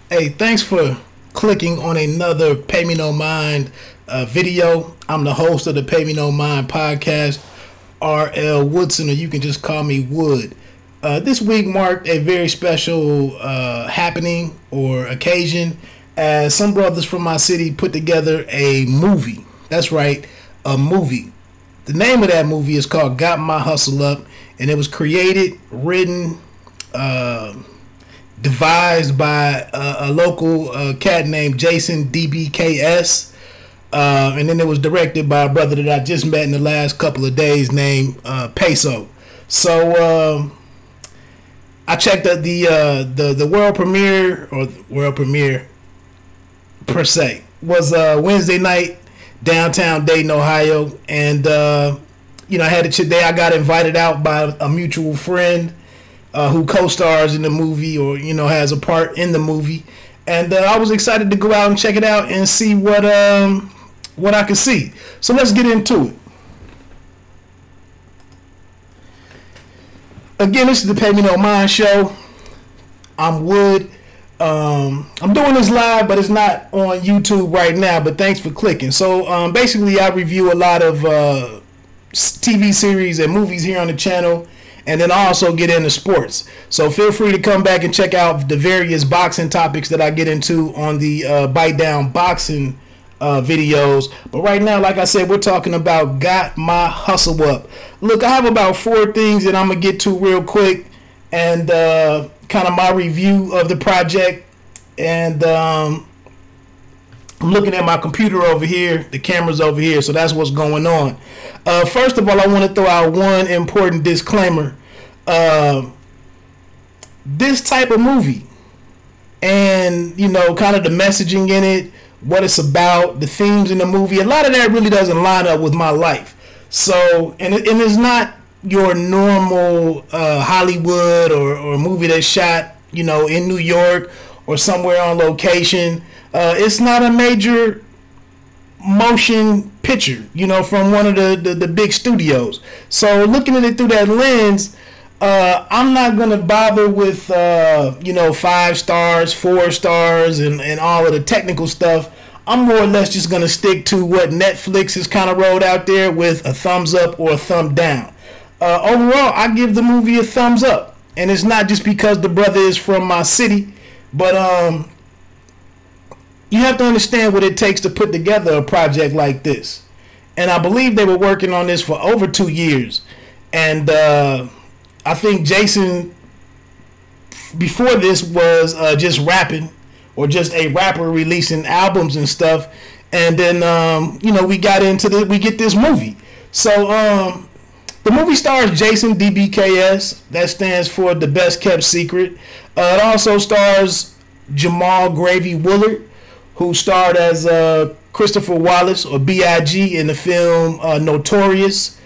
Hey, thanks for clicking on another Pay Me No Mind video. I'm the host of the Pay Me No Mind podcast, R.L. Woodson, or you can just call me Wood. This week marked a very special happening or occasion as some brothers from my city put together a movie. That's right, a movie. The name of that movie is called Got My Hustle Up, and it was created, written, devised by a local cat named Jason DBKS, and then it was directed by a brother that I just met in the last couple of days named Peso. So I checked out the world premiere per se was Wednesday night, downtown Dayton, Ohio, and I had I got invited out by a mutual friend who co-stars in the movie, or has a part in the movie, and I was excited to go out and check it out and see what I could see. So let's get into it. Again, this is the Pay Me No Mind show. I'm Wood. I'm doing this live, but it's not on YouTube right now. But thanks for clicking. So basically, I review a lot of TV series and movies here on the channel. And then I also get into sports. So feel free to come back and check out the various boxing topics that I get into on the Bite Down Boxing videos. But right now, like I said, we're talking about Got My Hustle Up. Look, I have about 4 things that I'm going to get to real quick. And kind of my review of the project. And I'm looking at my computer over here. The camera's over here. So that's what's going on. First of all, I want to throw out one important disclaimer. This type of movie and, kind of the messaging in it, what it's about, the themes in the movie, a lot of that really doesn't line up with my life. So, and it's not your normal Hollywood or movie that's shot, in New York or somewhere on location. It's not a major motion picture, from one of the big studios. So looking at it through that lens, I'm not gonna bother with 5 stars, 4 stars, and all of the technical stuff. I'm more or less just gonna stick to what Netflix has kind of rolled out there with a thumbs up or a thumb down. Overall, I give the movie a thumbs up, and it's not just because the brother is from my city, but you have to understand what it takes to put together a project like this. And I believe they were working on this for over 2 years. And I think Jason, before this, was just rapping, or just a rapper releasing albums and stuff. And then, we got into we get this movie. So the movie stars Jason DBKS. That stands for The Best Kept Secret. It also stars Jamal Woolard, who starred as Christopher Wallace, or B.I.G. in the film NOTORIOUS.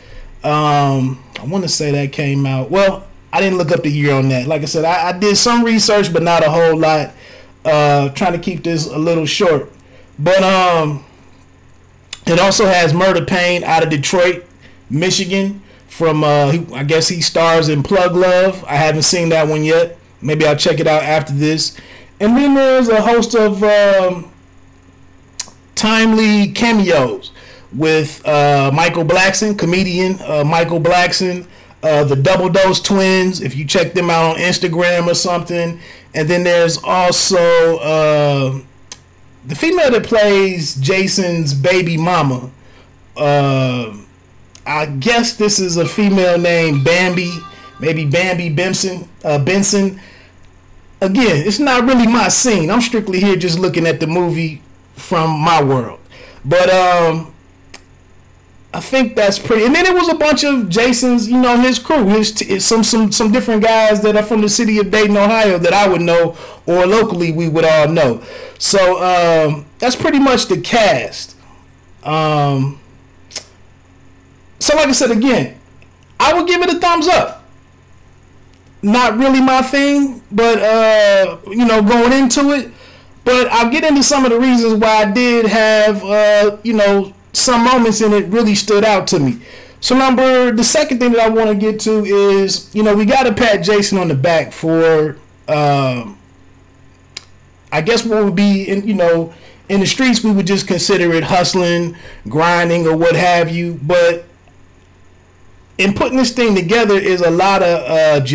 I want to say that came out. Well, I didn't look up the year on that. Like I said, I did some research, but not a whole lot. Trying to keep this a little short. But it also has Murda Pain out of Detroit, Michigan. From I guess he stars in Plug Love. I haven't seen that one yet. Maybe I'll check it out after this. And then there's a host of timely cameos with Michael Blackson, comedian Michael Blackson, the Double Dose Twins, if you check them out on Instagram or something. And then there's also the female that plays Jason's baby mama. I guess this is a female named Bambi, maybe Bambi Benson. Again, it's not really my scene. I'm strictly here just looking at the movie from my world. But I think that's pretty. And then it was a bunch of Jason's, his crew, some different guys that are from the city of Dayton, Ohio, that I would know, or locally we would all know. So that's pretty much the cast. So like I said, again, I would give it a thumbs up. Not really my thing, but going into it. But I'll get into some of the reasons why I did have some moments in it really stood out to me. So the second thing that I want to get to is, we got to pat Jason on the back for I guess what would be in, in the streets, we would just consider it hustling, grinding, or what have you. But in putting this thing together is a lot of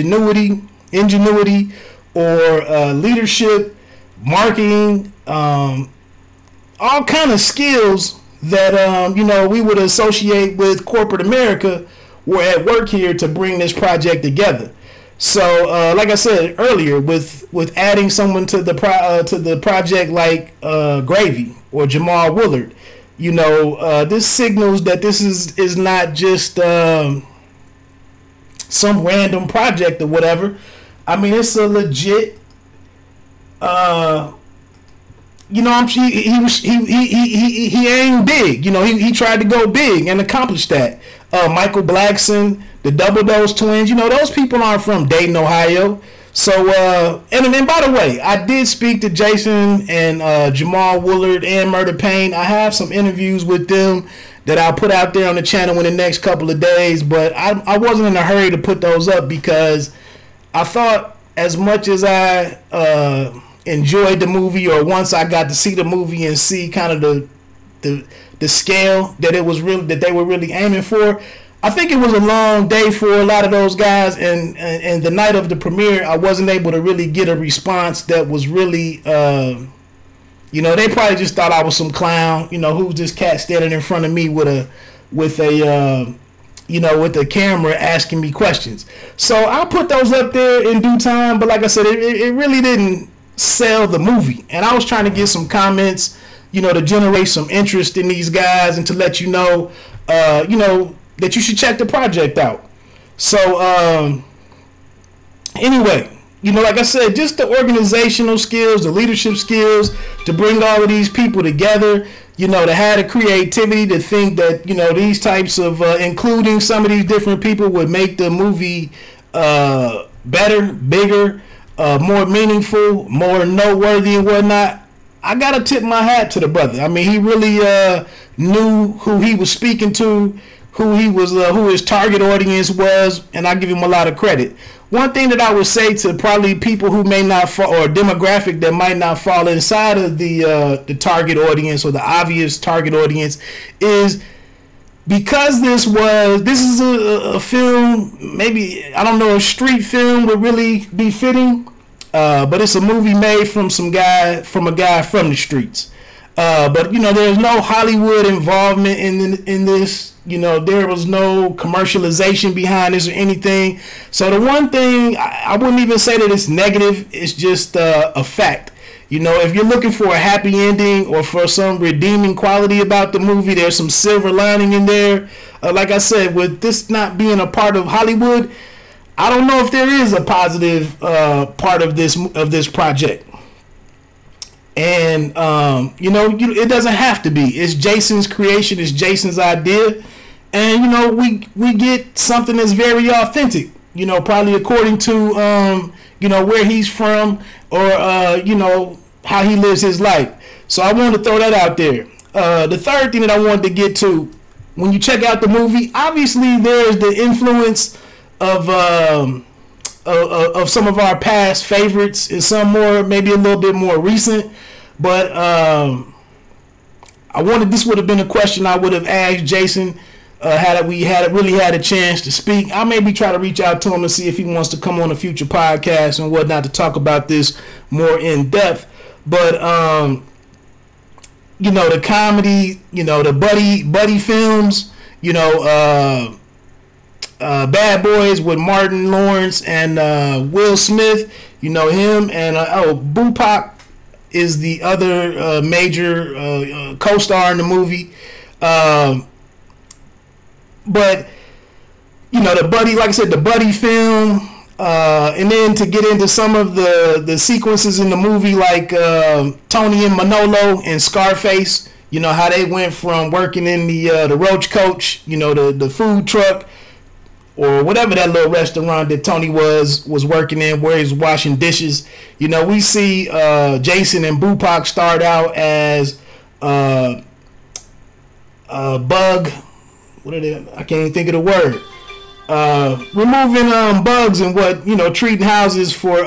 ingenuity, or leadership, marketing, all kind of skills that we would associate with corporate America were at work here to bring this project together. So like I said earlier, with adding someone to the project like Gravy or Jamal Woolard, this signals that this is not just some random project or whatever. I mean, it's a legit he aimed big. He tried to go big and accomplish that. Michael Blackson, the Double Dose twins, those people aren't from Dayton, Ohio. So and by the way, I did speak to Jason and Jamal Woolard and Murda Pain. I have some interviews with them that I'll put out there on the channel in the next couple of days, but I wasn't in a hurry to put those up because I thought, as much as I enjoyed the movie, or once I got to see the movie and see kind of the scale that that they were really aiming for, I think it was a long day for a lot of those guys, and the night of the premiere, I wasn't able to really get a response that was really, they probably just thought I was some clown, who's this cat standing in front of me with a camera asking me questions. So I'll put those up there in due time, but like I said, it really didn't sell the movie, and I was trying to get some comments, to generate some interest in these guys and to let you know, that you should check the project out. So anyway, like I said, just the organizational skills, the leadership skills to bring all of these people together, to have the creativity to think that, these types of including some of these different people would make the movie better, bigger, more meaningful, more noteworthy and whatnot. I gotta tip my hat to the brother. I mean, he really knew who he was speaking to, who his target audience was, and I give him a lot of credit. One thing that I would say to probably people who may not fall, or demographic that might not fall inside of the target audience or the obvious target audience, is because this is a film, maybe, I don't know, a street film would really be fitting, but it's a movie made from a guy from the streets. But there's no Hollywood involvement in this. There was no commercialization behind this or anything. So the one thing, I wouldn't even say that it's negative. It's just a fact. If you're looking for a happy ending or for some redeeming quality about the movie, there's some silver lining in there. Like I said, with this not being a part of Hollywood, I don't know if there is a positive part of this project. And it doesn't have to be. It's Jason's creation. It's Jason's idea. And we get something that's very authentic. Probably according to where he's from, or how he lives his life. So I wanted to throw that out there. The third thing that I wanted to get to, when you check out the movie, obviously there's the influence of some of our past favorites and some more, maybe a little bit more recent. But this would have been a question I would have asked Jason had we really had a chance to speak. I maybe try to reach out to him and see if he wants to come on a future podcast and whatnot to talk about this more in depth. But the comedy, the buddy films, Bad Boys with Martin Lawrence and Will Smith, him, and Bupac is the other major co-star in the movie. But the buddy, like I said, the buddy film, and then to get into some of the sequences in the movie, like Tony and Manolo and Scarface, how they went from working in the Roach Coach, the food truck, or whatever that little restaurant that Tony was working in, where he's washing dishes. We see Jason and Bupac start out as bug. What are they? I can't even think of the word. Removing bugs and treating houses for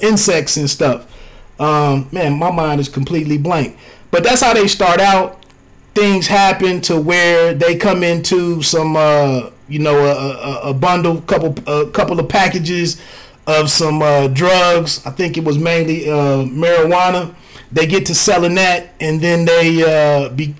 insects and stuff. Man, my mind is completely blank. But that's how they start out. Things happen to where they come into some, you know, a bundle, couple of packages of some drugs. I think it was mainly marijuana. They get to selling that, and then they,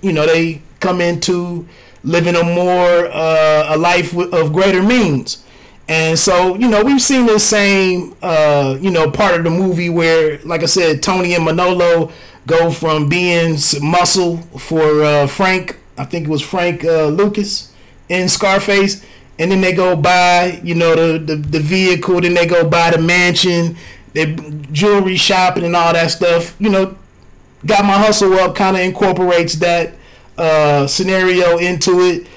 you know, they come into living a more a life of greater means. And so, you know, we've seen this same, you know, part of the movie where, like I said, Tony and Manolo go from being muscle for Frank, I think it was Frank Lucas in Scarface, and then they go buy, you know, the vehicle, then they go buy the mansion, they jewelry shopping and all that stuff. You know, Got My Hustle Up kind of incorporates that scenario into it.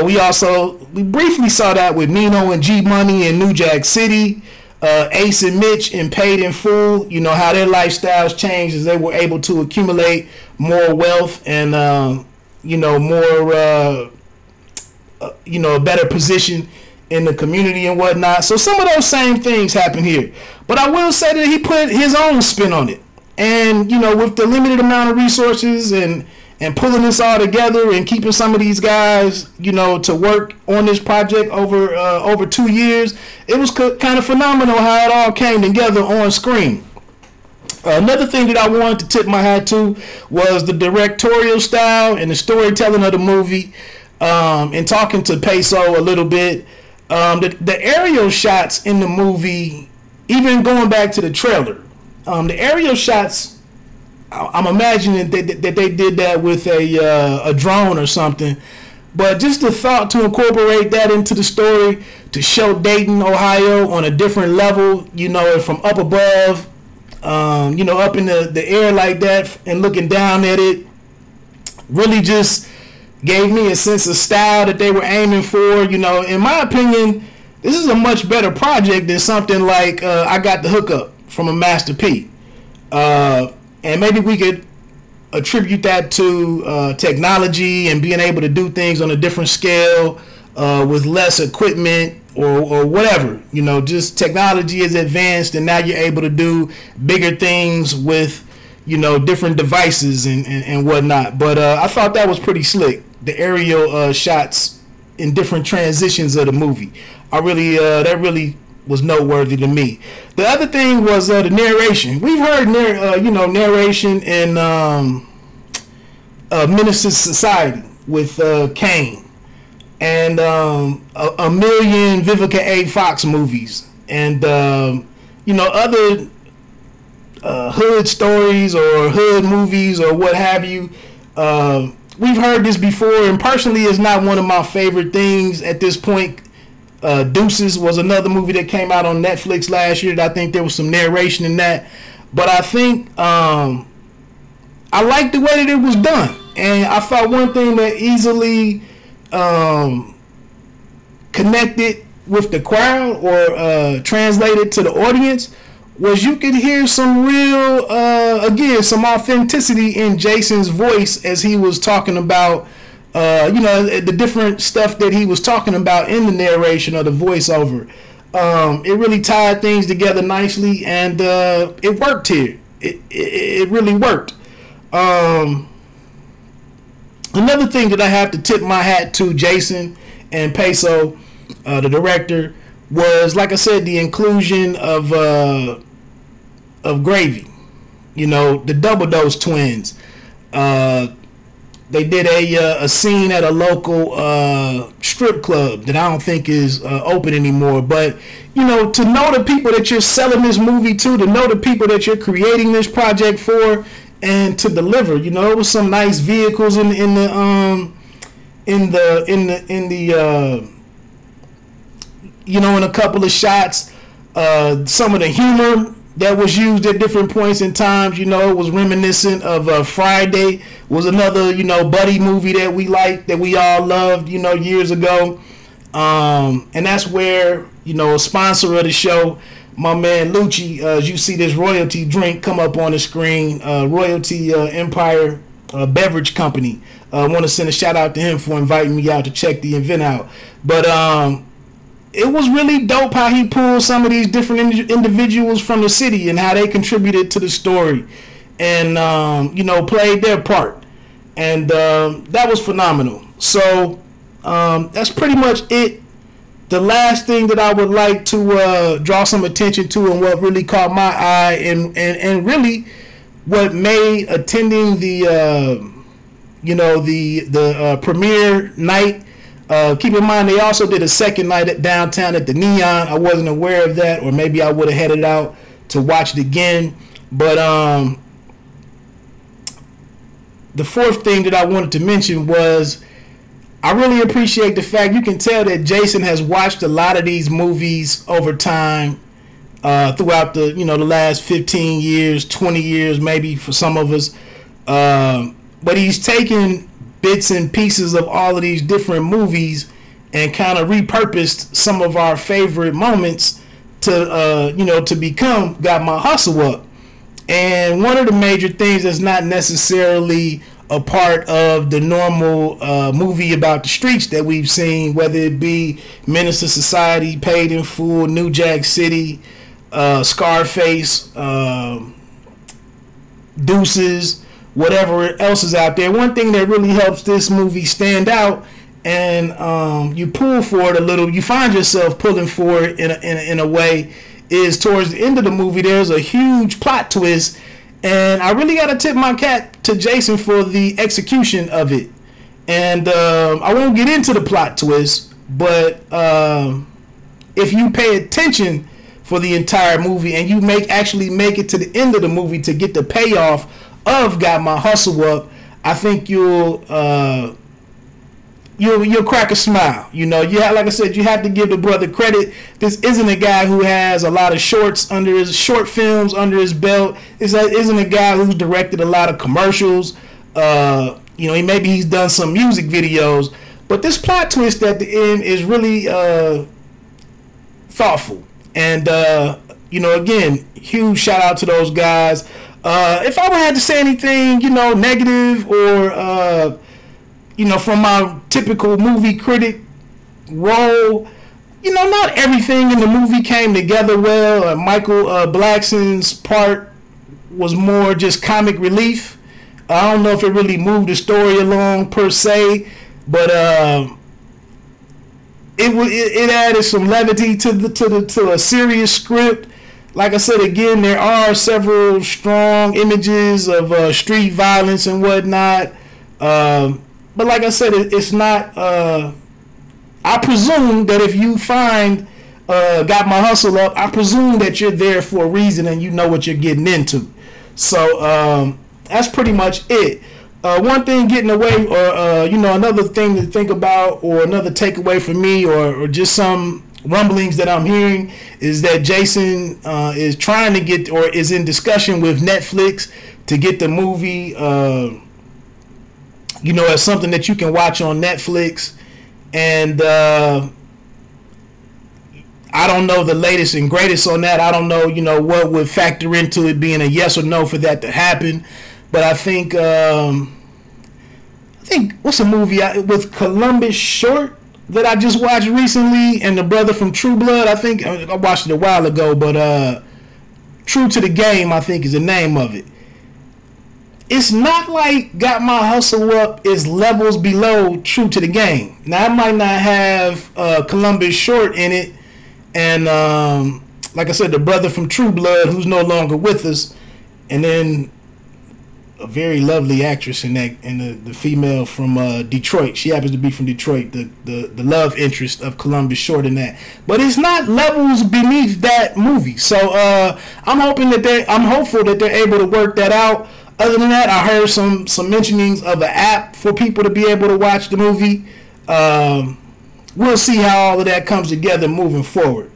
We briefly saw that with Nino and G Money in New Jack City, Ace and Mitch in Paid in Full. You know how their lifestyles changed as they were able to accumulate more wealth and you know, more you know, a better position in the community and whatnot. So some of those same things happen here, but I will say that he put his own spin on it. And you know, with the limited amount of resources and pulling this all together and keeping some of these guys, you know, to work on this project over 2 years, it was kind of phenomenal how it all came together on screen. Another thing that I wanted to tip my hat to was the directorial style and the storytelling of the movie. And talking to Peso a little bit, the aerial shots in the movie, even going back to the trailer, the aerial shots, I'm imagining that they did that with a drone or something. But just the thought to incorporate that into the story, to show Dayton, Ohio on a different level, you know, from up above, you know, up in the air like that and looking down at it, really just gave me a sense of style that they were aiming for. You know, in my opinion, this is a much better project than something like I Got the Hookup from a Master P. And maybe we could attribute that to technology and being able to do things on a different scale with less equipment or whatever. You know, just technology is advanced and now you're able to do bigger things with, you know, different devices and whatnot. But I thought that was pretty slick, the aerial shots in different transitions of the movie. That really was noteworthy to me. The other thing was the narration. We've heard you know, narration in Menace Society with Kane and a million Vivica A. Fox movies and you know, other hood stories or hood movies or what have you. We've heard this before, and personally it's not one of my favorite things at this point. Deuces was another movie that came out on Netflix last year that I think there was some narration in that, but I think I liked the way that it was done. And I thought one thing that easily connected with the crowd or translated to the audience was you could hear some real, again, some authenticity in Jason's voice as he was talking about, you know, the different stuff that he was talking about in the narration or the voiceover. It really tied things together nicely, and it worked here. It really worked. Another thing that I have to tip my hat to Jason and Peso, the director, was, like I said, the inclusion of Gravy. You know, the Double Dose twins. They did a scene at a local strip club that I don't think is open anymore. But, you know, to know the people that you're selling this movie to know the people that you're creating this project for, and to deliver. You know, it was some nice vehicles in the you know, in a couple of shots. Some of the humor that was used at different points in times, you know, it was reminiscent of Friday. Was another, you know, buddy movie that we liked, that we all loved, you know, years ago. And that's where, you know, a sponsor of the show, my man Lucci, as you see this royalty drink come up on the screen, Royalty Empire Beverage Company. I want to send a shout out to him for inviting me out to check the event out. But it was really dope how he pulled some of these different individuals from the city and how they contributed to the story and, you know, played their part. And that was phenomenal. So that's pretty much it. The last thing that I would like to draw some attention to and what really caught my eye and really what made attending the, you know, the premiere night. Keep in mind, they also did a second night at downtown at the Neon. I wasn't aware of that, or maybe I would have headed out to watch it again. But the fourth thing that I wanted to mention was I really appreciate the fact you can tell that Jason has watched a lot of these movies over time throughout the, you know, the last 15 years, 20 years maybe for some of us. But he's taken bits and pieces of all of these different movies and kind of repurposed some of our favorite moments to, you know, to become Got My Hustle Up. And one of the major things that's not necessarily a part of the normal movie about the streets that we've seen, whether it be Menace to Society, Paid in Full, New Jack City, Scarface, Deuces, whatever else is out there. One thing that really helps this movie stand out, and you pull for it a little, you find yourself pulling for it in a way, is towards the end of the movie there's a huge plot twist, and I really got to tip my cap to Jason for the execution of it. And I won't get into the plot twist, but if you pay attention for the entire movie and you actually make it to the end of the movie to get the payoff of Got My Hustle Up, I think you'll crack a smile. You know, like I said, you have to give the brother credit. This isn't a guy who has a lot of short films under his belt. This isn't a guy who's directed a lot of commercials. You know, maybe he's done some music videos, but this plot twist at the end is really thoughtful. And you know, again, huge shout out to those guys. If I would have to say anything, you know, negative or you know, from my typical movie critic role, you know, not everything in the movie came together well. Michael Blackson's part was more just comic relief. I don't know if it really moved the story along per se, but it added some levity to a serious script. Like I said, again, there are several strong images of street violence and whatnot. But like I said, it's not... I presume that if you find Got My Hustle Up, I presume that you're there for a reason and you know what you're getting into. So that's pretty much it. One thing getting away, or you know, another thing to think about, or another takeaway for me, or just some rumblings that I'm hearing, is that Jason is trying to get, or is in discussion with Netflix to get the movie, you know, as something that you can watch on Netflix. And I don't know the latest and greatest on that. I don't know, you know, what would factor into it being a yes or no for that to happen. But I think what's a movie with Columbus Short that I just watched recently, and the brother from True Blood. I think I watched it a while ago, but True to the Game, I think, is the name of it. It's not like Got My Hustle Up is levels below True to the Game. Now, I might not have Columbus Short in it, and like I said, the brother from True Blood, who's no longer with us, and then a very lovely actress in that, and the female from Detroit. She happens to be from Detroit, the love interest of Columbus Short in that. But it's not levels beneath that movie. So I'm hopeful that they're able to work that out. Other than that, I heard some mentionings of an app for people to be able to watch the movie. We'll see how all of that comes together moving forward.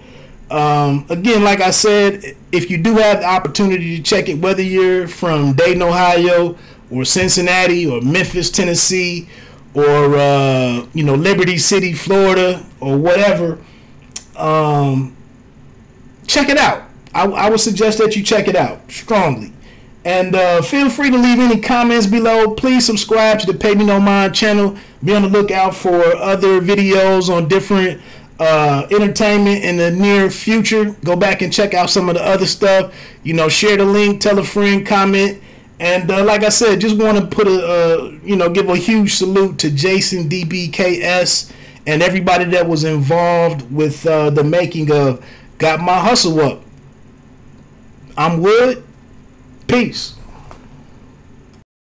Again, like I said, if you do have the opportunity to check it, whether you're from Dayton, Ohio, or Cincinnati, or Memphis, Tennessee, or you know, Liberty City, Florida, or whatever, check it out. I would suggest that you check it out strongly. And feel free to leave any comments below. Please subscribe to the Pay Me No Mind channel. Be on the lookout for other videos on different entertainment in the near future. Go back and check out some of the other stuff. You know, share the link, tell a friend, comment. And like I said, just want to put give a huge salute to Jason DBKS and everybody that was involved with the making of Got My Hustle Up. I'm Wood. Peace.